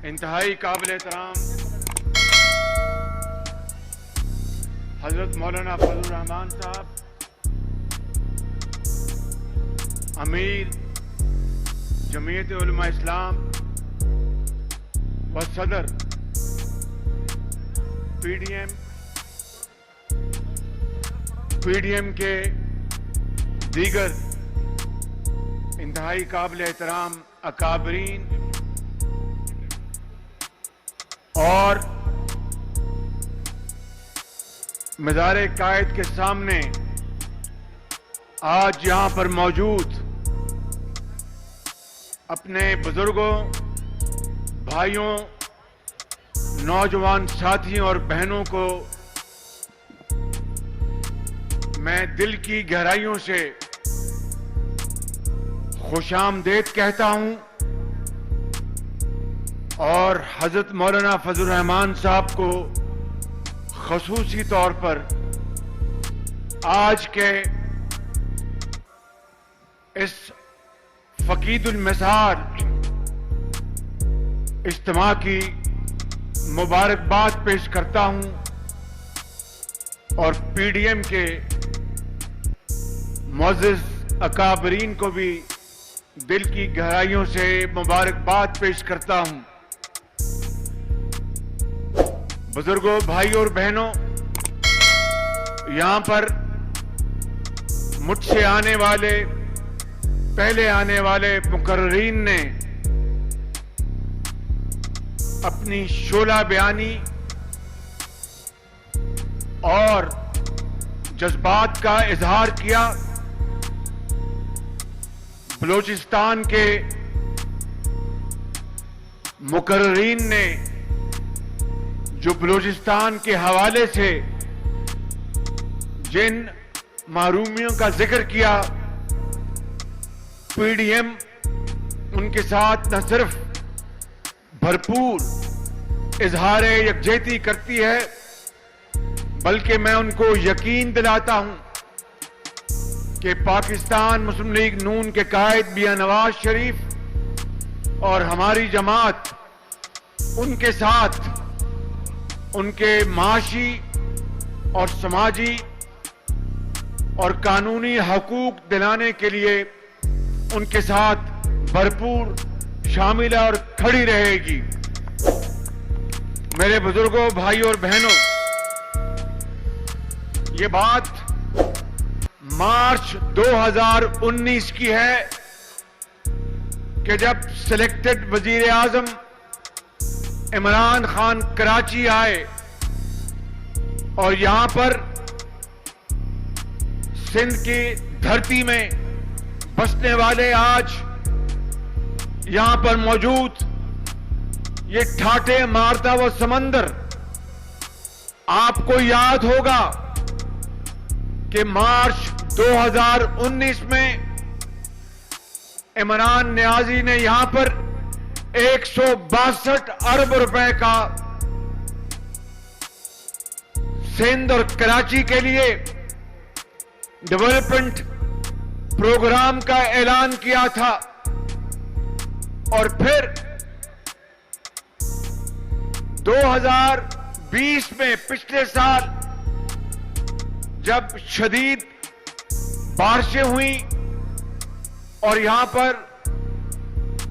انتہائی قابل احترام حضرت مولانا فضل الرحمان صاحب، امیر جمعیت علماء اسلام و صدر پی ڈی ایم کے دیگر انتہائی قابل احترام اکابرین اور مزار قائد کے سامنے آج یہاں پر موجود اپنے بزرگوں، بھائیوں، نوجوان ساتھیوں اور بہنوں کو میں دل کی گہرائیوں سے خوش آمدید کہتا ہوں اور حضرت مولانا فضل الرحمان صاحب کو خصوصی طور پر آج کے اس فقید المثال اجتماع کی مبارکباد پیش کرتا ہوں اور پی ڈی ایم کے معزز اکابرین کو بھی دل کی گہرائیوں سے مبارکباد پیش کرتا ہوں۔ بزرگوں، بھائیوں اور بہنوں، یہاں پر مجھ سے پہلے آنے والے مقررین نے اپنی شعلہ بیانی اور جذبات کا اظہار کیا۔ بلوچستان کے مقررین نے جو بلوچستان کے حوالے سے جن محرومیوں کا ذکر کیا، پی ڈی ایم ان کے ساتھ نہ صرف بھرپور اظہار یکجہتی کرتی ہے بلکہ میں ان کو یقین دلاتا ہوں کہ پاکستان مسلم لیگ نون کے قائد میاں نواز شریف اور ہماری جماعت ان کے ساتھ ان کے معاشی اور سماجی اور قانونی حقوق دلانے کے لیے ان کے ساتھ بھرپور شامل اور کھڑی رہے گی۔ میرے بزرگوں، بھائیوں اور بہنوں، یہ بات مارچ 2019 کی ہے کہ جب سلیکٹڈ وزیر اعظم عمران خان کراچی آئے اور یہاں پر سندھ کی دھرتی میں بسنے والے آج یہاں پر موجود یہ ٹھاٹھے مارتا وہ سمندر، آپ کو یاد ہوگا کہ مارچ 2019 میں عمران نیازی نے یہاں پر 162 ارب روپے کا سندھ اور کراچی کے لیے ڈیولپمنٹ پروگرام کا اعلان کیا تھا، اور پھر 2020 میں پچھلے سال جب شدید بارشیں ہوئیں اور یہاں پر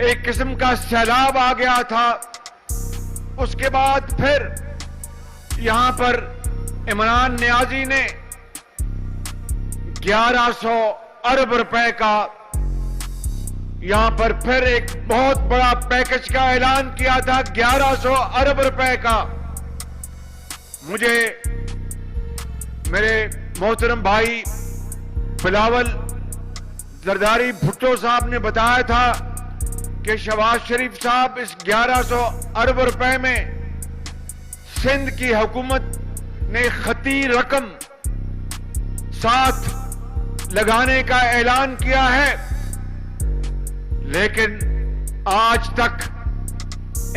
ایک قسم کا سیلاب آ گیا تھا، اس کے بعد پھر یہاں پر عمران نیازی نے 1100 ارب روپے کا یہاں پر پھر ایک بہت بڑا پیکج کا اعلان کیا تھا، 1100 ارب روپے کا۔ مجھے میرے محترم بھائی بلاول زرداری بھٹو صاحب نے بتایا تھا کہ شہباز شریف صاحب اس 1100 ارب روپے میں سندھ کی حکومت نے خطی رقم ساتھ لگانے کا اعلان کیا ہے، لیکن آج تک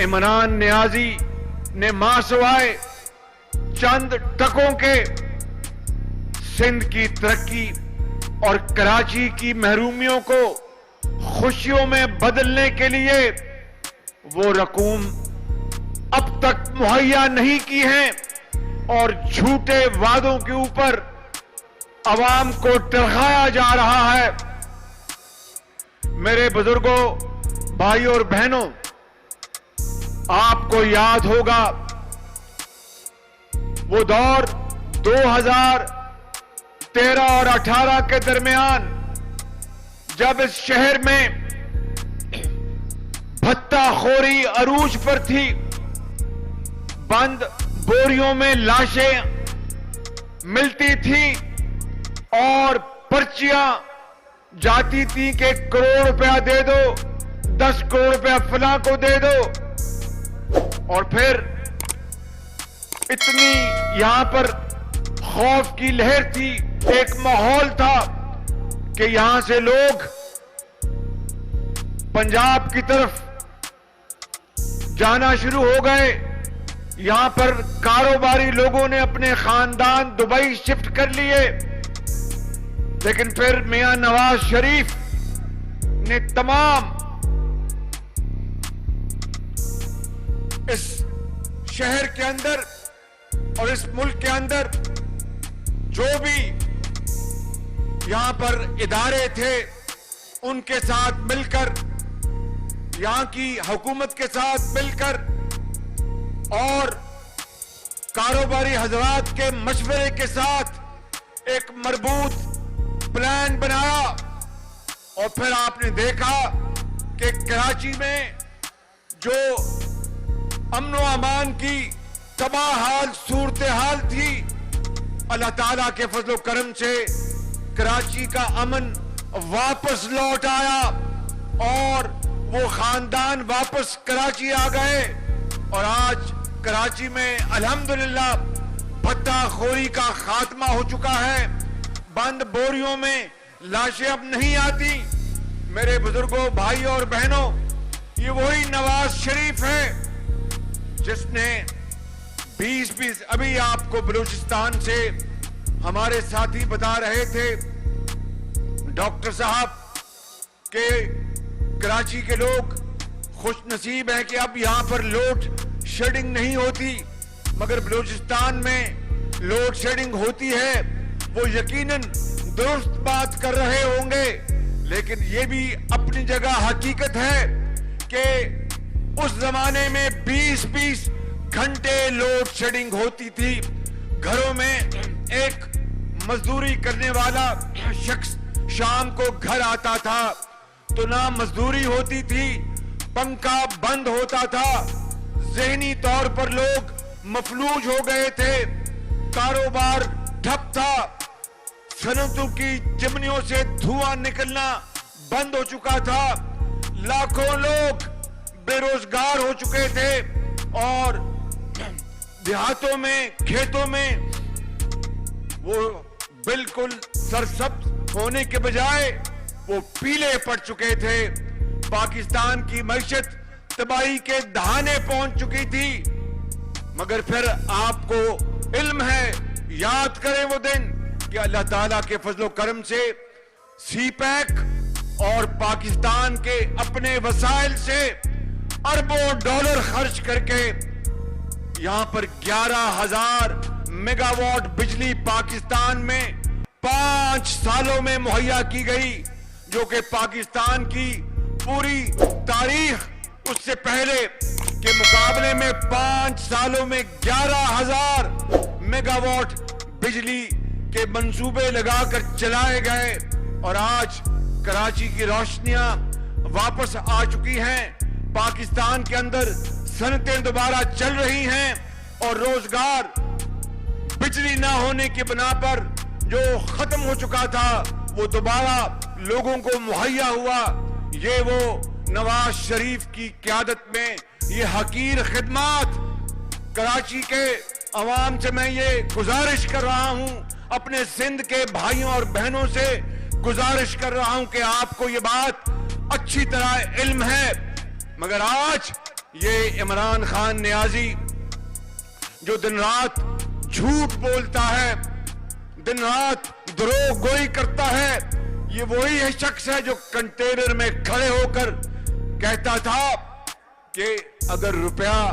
عمران نیازی نے ماں سوائے چند ٹکوں کے سندھ کی ترقی اور کراچی کی محرومیوں کو خوشیوں میں بدلنے کے لیے وہ رقوم اب تک مہیا نہیں کی ہیں اور جھوٹے وعدوں کے اوپر عوام کو ٹرخایا جا رہا ہے۔ میرے بزرگوں، بھائیوں اور بہنوں، آپ کو یاد ہوگا وہ دور 2013 اور 18 کے درمیان جب اس شہر میں بھتہ خوری عروج پر تھی، بند بوریوں میں لاشیں ملتی تھی اور پرچیاں جاتی تھی کہ 1 کروڑ روپیہ دے دو، 10 کروڑ روپیہ فلاں کو دے دو، اور پھر اتنی یہاں پر خوف کی لہر تھی، ایک ماحول تھا کہ یہاں سے لوگ پنجاب کی طرف جانا شروع ہو گئے۔ یہاں پر کاروباری لوگوں نے اپنے خاندان دبئی شفٹ کر لیے، لیکن پھر میاں نواز شریف نے تمام اس شہر کے اندر اور اس ملک کے اندر جو بھی یہاں پر ادارے تھے ان کے ساتھ مل کر، یہاں کی حکومت کے ساتھ مل کر اور کاروباری حضرات کے مشورے کے ساتھ ایک مربوط پلان بنایا، اور پھر آپ نے دیکھا کہ کراچی میں جو امن و امان کی تباہ حال صورتحال تھی، اللہ تعالیٰ کے فضل و کرم سے کراچی کا امن واپس لوٹ آیا اور وہ خاندان واپس کراچی آ گئے، اور آج کراچی میں الحمدللہ بھتہ خوری کا خاتمہ ہو چکا ہے۔ بند بوریوں میں لاشیں اب نہیں آتی۔ میرے بزرگوں، بھائیوں اور بہنوں، یہ وہی نواز شریف ہے جس نے 20 ابھی آپ کو بلوچستان سے ہمارے ساتھی بتا رہے تھے ڈاکٹر صاحب کہ کراچی کے لوگ خوش نصیب ہیں کہ اب یہاں پر لوڈ شیڈنگ نہیں ہوتی، مگر بلوچستان میں لوڈ شیڈنگ ہوتی ہے۔ وہ یقیناً درست بات کر رہے ہوں گے، لیکن یہ بھی اپنی جگہ حقیقت ہے کہ اس زمانے میں 20 گھنٹے لوڈ شیڈنگ ہوتی تھی۔ گھروں میں ایک مزدوری کرنے والا شخص شام کو گھر آتا تھا تو نہ مزدوری ہوتی تھی، پنکھا بند ہوتا تھا، ذہنی طور پر لوگ مفلوج ہو گئے تھے، کاروبار ٹھپ تھا، صنعتوں کی چمنیوں سے دھواں نکلنا بند ہو چکا تھا، لاکھوں لوگ بے روزگار ہو چکے تھے، اور دیہاتوں میں، کھیتوں میں وہ بالکل سرسبز ہونے کے بجائے وہ پیلے پڑ چکے تھے۔ پاکستان کی معیشت تباہی کے دہانے پہنچ چکی تھی، مگر پھر آپ کو علم ہے، یاد کریں وہ دن کہ اللہ تعالیٰ کے فضل و کرم سے سی پیک اور پاکستان کے اپنے وسائل سے اربوں ڈالر خرچ کر کے یہاں پر 11,000 میگا واٹ بجلی پاکستان میں 5 سالوں میں مہیا کی گئی، جو کہ پاکستان کی پوری تاریخ اس سے پہلے کے مقابلے میں 5 سالوں میں 11,000 میگا واٹ بجلی کے منصوبے لگا کر چلائے گئے، اور آج کراچی کی روشنیاں واپس آ چکی ہیں، پاکستان کے اندر صنعتیں دوبارہ چل رہی ہیں، اور روزگار بجلی نہ ہونے کی بنا پر جو ختم ہو چکا تھا وہ دوبارہ لوگوں کو مہیا ہوا۔ یہ وہ نواز شریف کی قیادت میں یہ حقیر خدمات، کراچی کے عوام سے میں یہ گزارش کر رہا ہوں، اپنے سندھ کے بھائیوں اور بہنوں سے گزارش کر رہا ہوں کہ آپ کو یہ بات اچھی طرح علم ہے، مگر آج یہ عمران خان نیازی جو دن رات جھوٹ بولتا ہے، دن رات دروغ گوئی کرتا ہے، یہ وہی شخص ہے جو کنٹینر میں کھڑے ہو کر کہتا تھا کہ اگر روپیہ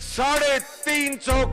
350